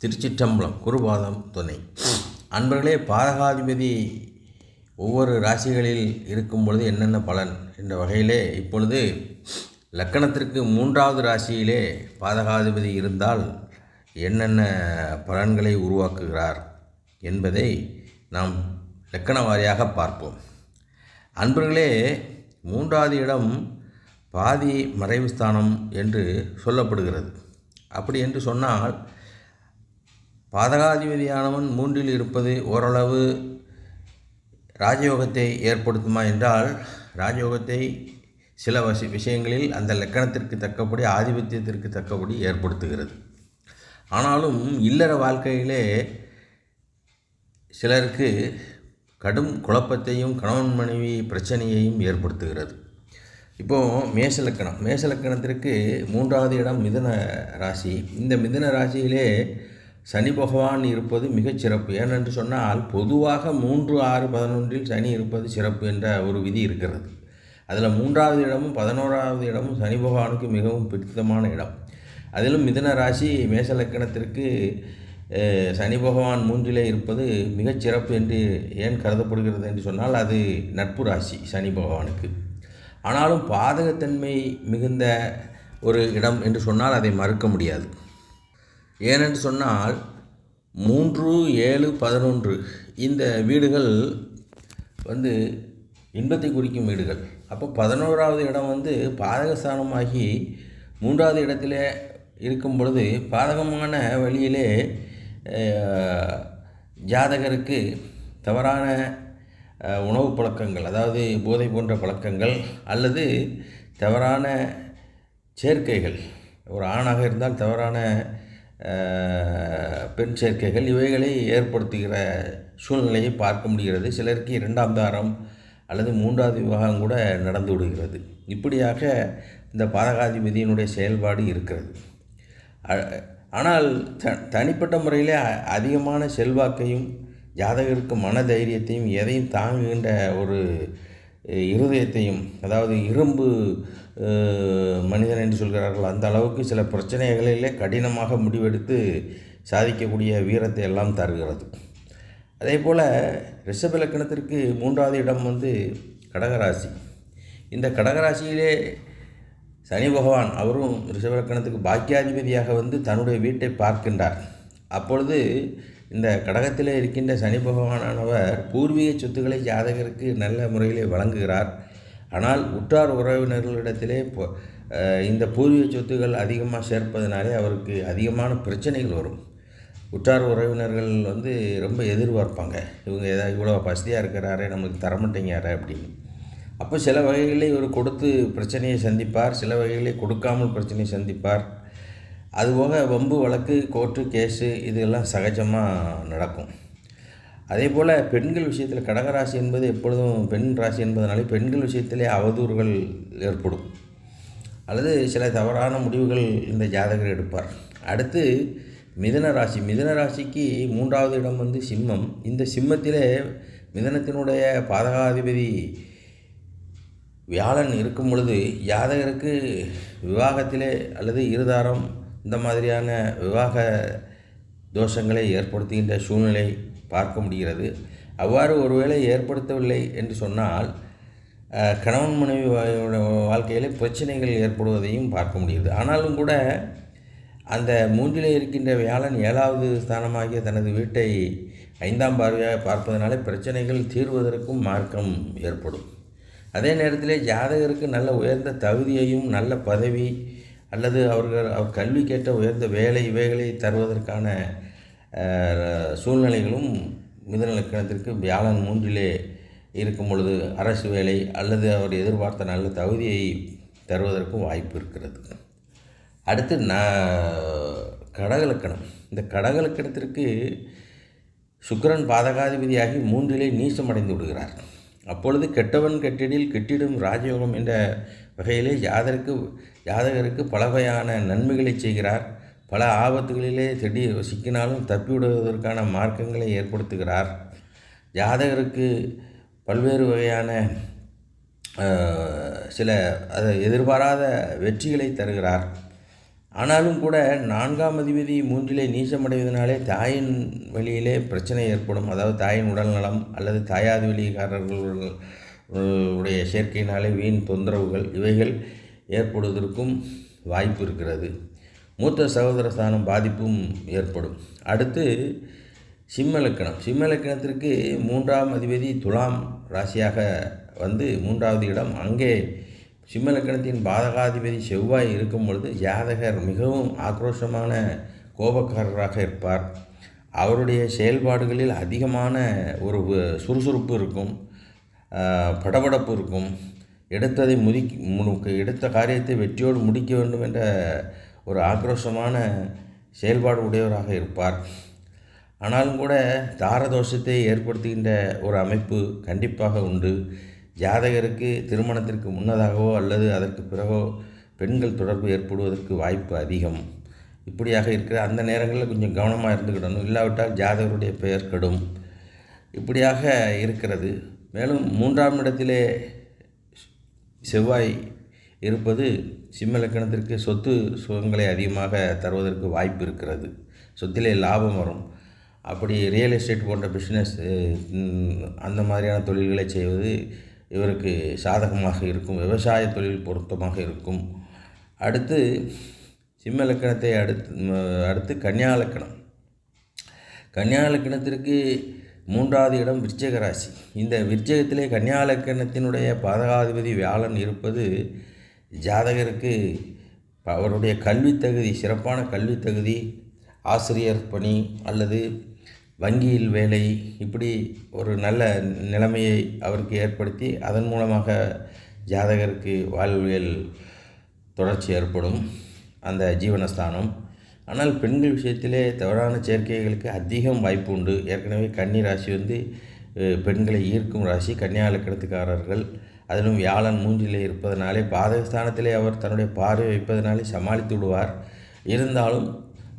திருச்சிற்றம்பலம். குருபாதம் துணை. அன்பர்களே, பாதகாதிபதி ஒவ்வொரு ராசிகளில் இருக்கும் பொழுது என்னென்ன பலன் என்ற வகையிலே இப்பொழுது லக்கணத்திற்கு 3வது ராசியிலே பாதகாதிபதி இருந்தால் என்னென்ன பலன்களை உருவாக்குகிறார் என்பதை நாம் லக்கண வாரியாக பார்ப்போம். அன்பர்களே, 3வது இடம் பாதி மறைவு ஸ்தானம் என்று சொல்லப்படுகிறது. அப்படி என்று சொன்னால் பாதகாதிபதியானவன் 3ல் இருப்பது ஓரளவு ராஜயோகத்தை ஏற்படுத்துமா என்றால், ராஜயோகத்தை சில விஷயங்களில் அந்த லக்கணத்திற்கு தக்கபடி, ஆதிபத்தியத்திற்கு தக்கபடி ஏற்படுத்துகிறது. ஆனாலும் இல்லற வாழ்க்கையிலே சிலருக்கு கடும் குழப்பத்தையும் கணவன் மனைவி பிரச்சனையையும் ஏற்படுத்துகிறது. இப்போது மேசலக்கணத்திற்கு 3வது இடம் மிதுன ராசி. இந்த மிதுன ராசியிலே சனி பகவான் இருப்பது மிகச் சிறப்பு. ஏனென்று சொன்னால், பொதுவாக 3, 6, 11 சனி இருப்பது சிறப்பு என்ற ஒரு விதி இருக்கிறது. அதில் 3வது இடமும் 11வது இடமும் சனி பகவானுக்கு மிகவும் பிடித்தமான இடம். அதிலும் மிதுன ராசி மேசலக்கணத்திற்கு சனி பகவான் 3ல் இருப்பது மிகச் சிறப்பு என்று ஏன் கருதப்படுகிறது என்று சொன்னால், அது நட்பு ராசி சனி பகவானுக்கு. ஆனாலும் பாதகத்தன்மை மிகுந்த ஒரு இடம் என்று சொன்னால் அதை மறுக்க முடியாது. ஏனென்று சொன்னால் 3, 7, 11 இந்த வீடுகள் இன்பத்தை குறிக்கும் வீடுகள். அப்போ 11வது இடம் பாதகஸ்தானமாகி 3வது இடத்திலே இருக்கும் பொழுது பாதகமான வழியிலே ஜாதகருக்கு தவறான உணவு பழக்கங்கள், அதாவது போதை போன்ற பழக்கங்கள் அல்லது தவறான சேர்க்கைகள், ஒரு ஆணாக இருந்தால் தவறான பெண் சேர்க்கைகள், இவைகளை ஏற்படுத்துகிற சூழ்நிலையை பார்க்க முடிகிறது. சிலருக்கு 2ஆம் தாரம் அல்லது 3வது விவாகம் கூட நடந்து விடுகிறது. இப்படியாக இந்த பாதகாதிபதியினுடைய செயல்பாடு இருக்கிறது. ஆனால் தனிப்பட்ட முறையிலே அதிகமான செல்வாக்கையும் ஜாதகருக்கு மன தைரியத்தையும் எதையும் தாங்குகின்ற ஒரு இருதயத்தையும், அதாவது இரும்பு மனிதன் என்று சொல்கிறார்கள், அந்த அளவுக்கு சில பிரச்சனைகளிலே கடினமாக முடிவெடுத்து சாதிக்கக்கூடிய வீரத்தை எல்லாம் தருகிறது. அதே போல் ரிஷப லக்கணத்திற்கு 3வது இடம் கடகராசி. இந்த கடகராசியிலே சனி பகவான் அவரும் ரிஷப லக்கணத்துக்கு பாக்கியாதிபதியாக தன்னுடைய வீட்டை பார்க்கின்றார். அப்பொழுது இந்த கடகத்திலே இருக்கின்ற சனி பகவானானவர் பூர்வீக சொத்துக்களை ஜாதகருக்கு நல்ல முறையிலே வழங்குகிறார். ஆனால் உற்றார் உறவினர்களிடத்திலே இந்த பூர்வீக சொத்துக்கள் அதிகமாக சேர்ப்பதனாலே அவருக்கு அதிகமான பிரச்சனைகள் வரும். உற்றார் உறவினர்கள் ரொம்ப எதிர்பார்ப்பாங்க, இவங்க ஏதாவது இவ்வளோ வசதியாக இருக்கிறாரே, நம்மளுக்கு தரமாட்டேங்கிறாரே அப்படின்னு. அப்போ சில வகைகளில் இவர் கொடுத்து பிரச்சனையை சந்திப்பார், சில வகைகளில் கொடுக்காமல் பிரச்சனையை சந்திப்பார். அதுபோக வம்பு வழக்கு, கோர்ட்டு கேஸு இதெல்லாம் சகஜமாக நடக்கும். அதே போல் பெண்கள் விஷயத்தில் கடகராசி என்பது எப்பொழுதும் பெண் ராசி என்பதனாலே பெண்கள் விஷயத்திலே அவதூறுகள் ஏற்படும் அல்லது சில தவறான முடிவுகள் இந்த ஜாதகர் எடுப்பார். அடுத்து மிதுன ராசி. மிதுன ராசிக்கு 3வது இடம் சிம்மம். இந்த சிம்மத்திலே மிதுனத்தினுடைய பாதகாதிபதி வியாழன் இருக்கும் பொழுது ஜாதகருக்கு விவாகத்திலே அல்லது இருதாரம் இந்த மாதிரியான விவாக தோஷங்களை ஏற்படுத்துகின்ற சூழ்நிலை பார்க்க முடிகிறது. அவ்வாறு ஒருவேளை ஏற்படுத்தவில்லை என்று சொன்னால் கணவன் மனைவி வாழ்க்கையிலே பிரச்சனைகள் ஏற்படுவதையும் பார்க்க முடிகிறது. ஆனாலும் கூட அந்த 3ல் இருக்கின்ற வியாழன் 7வது ஸ்தானமாகிய தனது வீட்டை 5ஆம் பார்வையாக பார்ப்பதனாலே பிரச்சனைகள் தீர்வதற்கும் மார்க்கம் ஏற்படும். அதே நேரத்தில் ஜாதகருக்கு நல்ல உயர்ந்த தகுதியையும் நல்ல பதவி அல்லது அவர் கல்விக்கேற்ற உயர்ந்த வேலை இவைகளை தருவதற்கான சூழ்நிலைகளும் மிதுன லக்கணத்திற்கு வியாழன் 3லே இருக்கும் பொழுது அரசு வேலை அல்லது அவர் எதிர்பார்த்த நல்ல தகுதியை தருவதற்கும் வாய்ப்பு இருக்கிறது. அடுத்து கடகலக்கணம். இந்த கடகலக்கணத்திற்கு சுக்கிரன் பாதகாதிபதியாகி 3லே நீசமடைந்து விடுகிறார். அப்பொழுது கெட்டவன் கெட்டிடில் கெட்டிடும் ராஜயோகம் என்ற வகையிலே ஜாதகருக்கு பல வகையான நன்மைகளை செய்கிறார். பல ஆபத்துகளிலே திடீர் சிக்கினாலும் தப்பிவிடுவதற்கான மார்க்கங்களை ஏற்படுத்துகிறார். ஜாதகருக்கு பல்வேறு வகையான சில எதிர்பாராத வெற்றிகளை தருகிறார். ஆனாலும் கூட 4ஆம் அதிபதி 3லே நீச்சமடைவதனாலே தாயின் வழியிலே பிரச்சனை ஏற்படும். அதாவது தாயின் உடல்நலம் அல்லது தாயாதி வழிகாரர்கள் உடைய சேர்க்கையினாலே வீண் தொந்தரவுகள் இவைகள் ஏற்படுவதற்கும் வாய்ப்பு இருக்கிறது. மூத்த சகோதர ஸ்தானம் பாதிப்பும் ஏற்படும். அடுத்து சிம்ம லக்கணம். சிம்ம லக்கணத்திற்கு 3ஆம் அதிபதி துலாம் ராசியாக வந்து 3வது இடம். அங்கே சிம்ம லக்கணத்தின் பாதகாதிபதி செவ்வாய் இருக்கும் பொழுது ஜாதகர் மிகவும் ஆக்ரோஷமான கோபக்காரராக இருப்பார். அவருடைய செயல்பாடுகளில் அதிகமான ஒரு சுறுசுறுப்பு இருக்கும், படபடப்பு இருக்கும். எடுத்த காரியத்தை வெற்றியோடு முடிக்க வேண்டும் என்ற ஒரு ஆக்ரோஷமான செயல்பாடு உடையவராக இருப்பார். ஆனாலும் கூட தாரதோஷத்தை ஏற்படுத்துகின்ற ஒரு அமைப்பு கண்டிப்பாக உண்டு. ஜாதகருக்கு திருமணத்திற்கு முன்னதாகவோ அல்லது அதற்கு பிறகோ பெண்கள் தொடர்பு ஏற்படுவதற்கு வாய்ப்பு அதிகம். இப்படியாக இருக்கிற அந்த நேரங்களில் கொஞ்சம் கவனமாக இருந்துக்கிடணும். இல்லாவிட்டால் ஜாதகருடைய பெயர் கெடும். இப்படியாக இருக்கிறது. மேலும் 3ஆம் இடத்திலே செவ்வாய் இருப்பது சிம்ம லக்கணத்திற்கு சொத்து சுகங்களை அதிகமாக தருவதற்கு வாய்ப்பு இருக்கிறது. சொத்திலே லாபம் வரும். அப்படி ரியல் எஸ்டேட் போன்ற பிஸ்னஸ் அந்த மாதிரியான தொழில்களை செய்வது இவருக்கு சாதகமாக இருக்கும். விவசாய தொழில் பொருத்தமாக இருக்கும். அடுத்து சிம்ம லக்கணத்தை அடுத்து கன்னியா லக்கணம். கன்னியா லக்கணத்திற்கு 3வது இடம் விருச்சிக ராசி. இந்த விருச்சிகத்திலே கன்னியா லக்கணத்தினுடைய பாதகாதிபதி வியாழன் இருப்பது ஜாதகருக்கு அவருடைய கல்வித்தகுதி, சிறப்பான கல்வித்தகுதி, ஆசிரியர் பணி அல்லது வங்கியில் வேலை, இப்படி ஒரு நல்ல நிலைமையை அவருக்கு ஏற்படுத்தி அதன் மூலமாக ஜாதகருக்கு வாழ்வியல் தொடர்ச்சி ஏற்படும் அந்த ஜீவனஸ்தானம். ஆனால் பெண்கள் விஷயத்திலே தவறான சேர்க்கைகளுக்கு அதிகம் வாய்ப்பு உண்டு. ஏற்கனவே கன்னி ராசி வந்து பெண்களை ஈர்க்கும் ராசி. கன்னியா லக்கணத்துக்காரர்கள் அதிலும் வியாழன் 3லே இருப்பதனாலே பாதகஸ்தானத்திலே அவர் தன்னுடைய பார்வை வைப்பதனாலே சமாளித்து விடுவார். இருந்தாலும்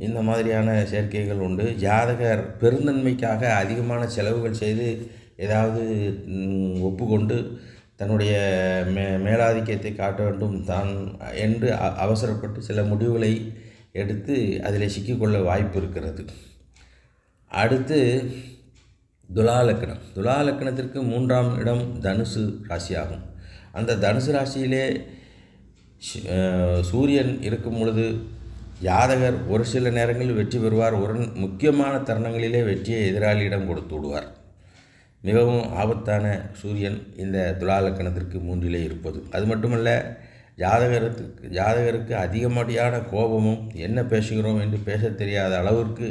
இந்த மாதிரியான சேர்க்கைகள் உண்டு. ஜாதகர் பெருந்தன்மைக்காக அதிகமான செலவுகள் செய்து ஏதாவது ஒப்புக்கொண்டு தன்னுடைய மேலாதிக்கத்தை காட்ட வேண்டும் தான் என்று அவசரப்பட்டு சில முடிவுகளை எடுத்து அதில் சிக்கிக்கொள்ள வாய்ப்பு இருக்கிறது. அடுத்து துலா லக்கணம். துலா லக்கணத்திற்கு 3ஆம் இடம் தனுசு ராசியாகும். அந்த தனுசு ராசியிலே சூரியன் இருக்கும் பொழுது ஜாதகர் ஒரு சில நேரங்களில் வெற்றி பெறுவார். ஒரு முக்கியமான தருணங்களிலே வெற்றியை எதிராளியிடம் கொடுத்து விடுவார். மிகவும் ஆபத்தான சூரியன் இந்த துலா லக்கணத்திற்கு 3லே இருப்பது. அது மட்டுமல்ல, ஜாதகருக்கு அதிகப்படியான கோபமும் என்ன பேசுகிறோம் என்று பேசத் தெரியாத அளவிற்கு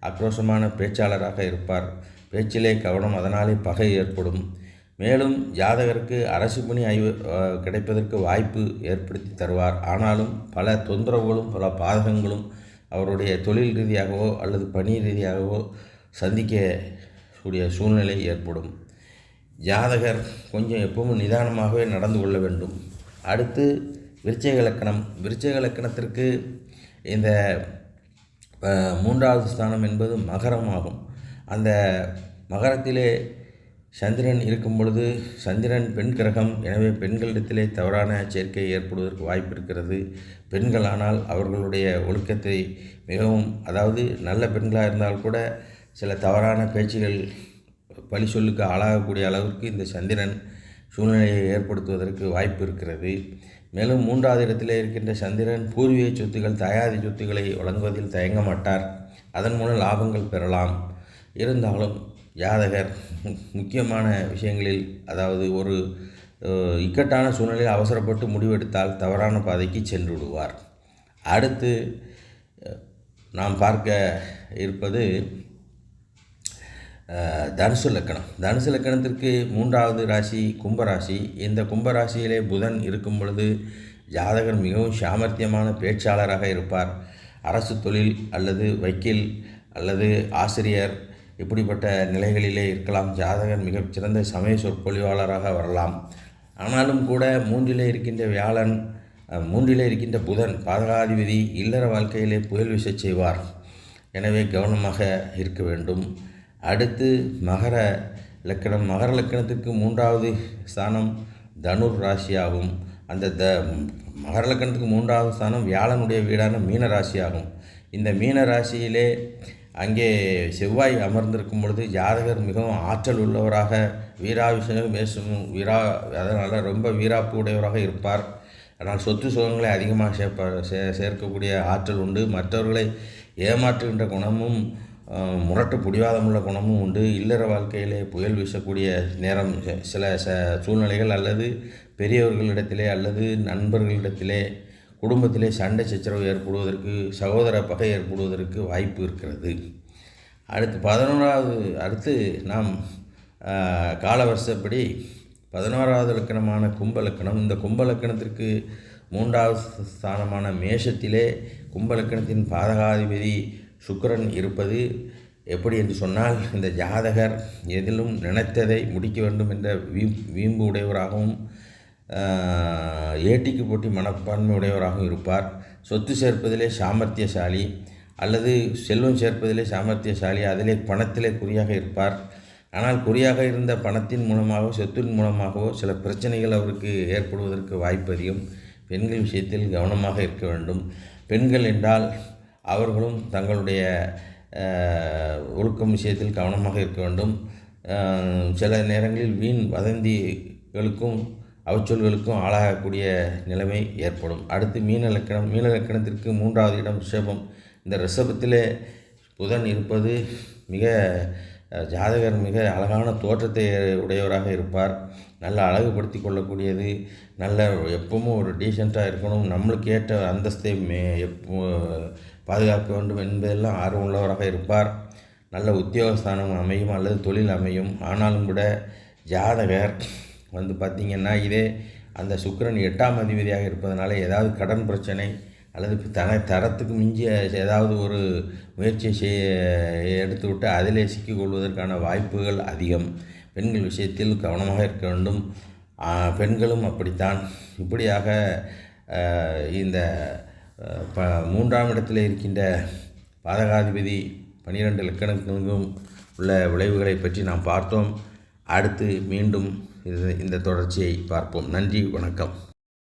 ஆக்ரோஷமான பேச்சாளராக இருப்பார். பேச்சிலே கவனம், அதனாலே பகை ஏற்படும். மேலும் ஜாதகருக்கு அரசு பணி கிடைப்பதற்கு வாய்ப்பு ஏற்படுத்தி தருவார். ஆனாலும் பல தொந்தரவுகளும் பல பாதகங்களும் அவருடைய தொழில் ரீதியாகவோ அல்லது பணி ரீதியாகவோ சந்திக்கக்கூடிய சூழ்நிலை ஏற்படும். ஜாதகர் கொஞ்சம் எப்பவும் நிதானமாகவே நடந்து கொள்ள வேண்டும். அடுத்து விருச்சிக லக்கணம். விருச்சிக லக்கணத்திற்கு இந்த 3வது ஸ்தானம் என்பது மகரம் ஆகும். அந்த மகரத்திலே சந்திரன் இருக்கும் பொழுது, சந்திரன் பெண் கிரகம். எனவே பெண்களிடத்திலே தவறான சேர்க்கை ஏற்படுவதற்கு வாய்ப்பு இருக்கிறது. பெண்களானால் அவர்களுடைய ஒழுக்கத்தை மிகவும், அதாவது நல்ல பெண்களாக இருந்தால் கூட சில தவறான பேச்சுகள் பழி சொல்லுக்கு ஆளாகக்கூடிய அளவிற்கு இந்த சந்திரன் சூழ்நிலையை ஏற்படுத்துவதற்கு வாய்ப்பு இருக்கிறது. மேலும் 3வது இடத்திலே இருக்கின்ற சந்திரன் பூர்வீக சொத்துக்கள், தாயாதி சொத்துக்களை வழங்குவதில் தயங்க மாட்டார். அதன் மூலம் லாபங்கள் பெறலாம். இருந்தாலும் ஜாதகர் முக்கியமான விஷயங்களில், அதாவது ஒரு இக்கட்டான சூழ்நிலையில் அவசரப்பட்டு முடிவெடுத்தால் தவறான பாதைக்கு சென்று விடுவார். அடுத்து நாம் பார்க்க இருப்பது தனுசு லக்கணம். தனுசு லக்கணத்திற்கு 3வது ராசி கும்பராசி. இந்த கும்பராசியிலே புதன் இருக்கும் பொழுது ஜாதகர் மிகவும் சாமர்த்தியமான பேச்சாளராக இருப்பார். அரசு தொழில் அல்லது வக்கீல் அல்லது ஆசிரியர் இப்படிப்பட்ட நிலைகளிலே இருக்கலாம். ஜாதகர் மிகச்சிறந்த சமய சொற்பொழிவாளராக வரலாம். ஆனாலும் கூட 3லே இருக்கின்ற வியாழன், 3லே இருக்கின்ற புதன் பாதகாதிபதி இல்லற வாழ்க்கையிலே புயல் வீசச் செய்வார். எனவே கவனமாக இருக்க வேண்டும். அடுத்து மகர லக்கணம். மகர லக்கணத்திற்கு 3வது ஸ்தானம் தனுர் ராசியாகும். அந்த மகர லக்கணத்துக்கு 3வது ஸ்தானம் வியாழனுடைய வீடான மீன ராசி ஆகும். இந்த மீன ராசியிலே அங்கே செவ்வாய் அமர்ந்திருக்கும் பொழுது ஜாதகர் மிகவும் ஆற்றல் உள்ளவராக வீராவிஷயம் பேசும் அதனால் ரொம்ப வீராப்பு உடையவராக இருப்பார். ஆனால் சொத்து சுகங்களை அதிகமாக சேர்க்கக்கூடிய ஆற்றல் உண்டு. மற்றவர்களை ஏமாற்றுகின்ற குணமும் முரட்டு பிடிவாதமுள்ள குணமும் உண்டு. இல்லற வாழ்க்கையிலே புயல் வீசக்கூடிய நேரம் சில சூழ்நிலைகள் அல்லது பெரியவர்களிடத்திலே அல்லது நண்பர்களிடத்திலே குடும்பத்திலே சண்டை சச்சரவு ஏற்படுவதற்கு, சகோதர பகை ஏற்படுவதற்கு வாய்ப்பு இருக்கிறது. அடுத்து நாம் காலவரிசைப்படி 11வது லக்கணமான கும்ப லக்கணம். இந்த கும்ப லக்கணத்திற்கு 3வது ஸ்தானமான மேஷத்திலே கும்ப லக்கணத்தின் பாதகாதிபதி சுக்கிரன் இருப்பது எப்படி என்று சொன்னால், இந்த ஜாதகர் எதிலும் நினைத்ததை முடிக்க வேண்டும் என்ற வீம்பு உடையவராகவும் ஏட்டிக்கு போட்டி மனப்பான்மை உடையவராகவும் இருப்பார். சொத்து சேர்ப்பதிலே சாமர்த்தியசாலி அல்லது செல்வம் சேர்ப்பதிலே சாமர்த்தியசாலி, அதிலே பணத்திலே குறியாக இருப்பார். ஆனால் குறியாக இருந்த பணத்தின் மூலமாகவோ சொத்தின் மூலமாகவோ சில பிரச்சனைகள் அவருக்கு ஏற்படுவதற்கு வாய்ப்பு அதிகம். பெண்கள் விஷயத்தில் கவனமாக இருக்க வேண்டும். பெண்கள் என்றால் அவர்களும் தங்களுடைய ஒழுக்கம் விஷயத்தில் கவனமாக இருக்க வேண்டும். சில நேரங்களில் வீண் வதந்திகளுக்கும் அவச்சொல்களுக்கும் ஆளாகக்கூடிய நிலைமை ஏற்படும். அடுத்து மீன லக்கணத்திற்கு 3வது இடம் ரிஷபம். இந்த ரிஷபத்திலே புதன் இருப்பது ஜாதகர் மிக அழகான தோற்றத்தை உடையவராக இருப்பார். நல்ல அழகுபடுத்தி கொள்ளக்கூடியது, நல்ல எப்பவும் ஒரு டீசெண்டாக இருக்கணும், நம்மளுக்கு ஏற்ற அந்தஸ்தை பாதுகாக்க வேண்டும் என்பதெல்லாம் ஆர்வம் உள்ளவராக இருப்பார். நல்ல உத்தியோகஸ்தானம் அமையும் அல்லது தொழில் அமையும். ஆனாலும் கூட ஜாதகர் பார்த்திங்கன்னா இதே அந்த சுக்கிரன் 8ஆம் அதிபதியாக இருப்பதனால ஏதாவது கடன் பிரச்சனை அல்லது தரத்துக்கு மிஞ்சிய ஏதாவது ஒரு முயற்சியை எடுத்துவிட்டு அதிலே சிக்கிக்கொள்வதற்கான வாய்ப்புகள் அதிகம். பெண்கள் விஷயத்தில் கவனமாக இருக்க வேண்டும். பெண்களும் அப்படித்தான். இப்படியாக இந்த 3ஆம் இடத்தில் இருக்கின்ற பாதகாதிபதி 12 லக்கணங்களுக்கும் உள்ள விளைவுகளை பற்றி நாம் பார்த்தோம். அடுத்து மீண்டும் இந்த தொடர்ச்சியை பார்ப்போம். நன்றி, வணக்கம்.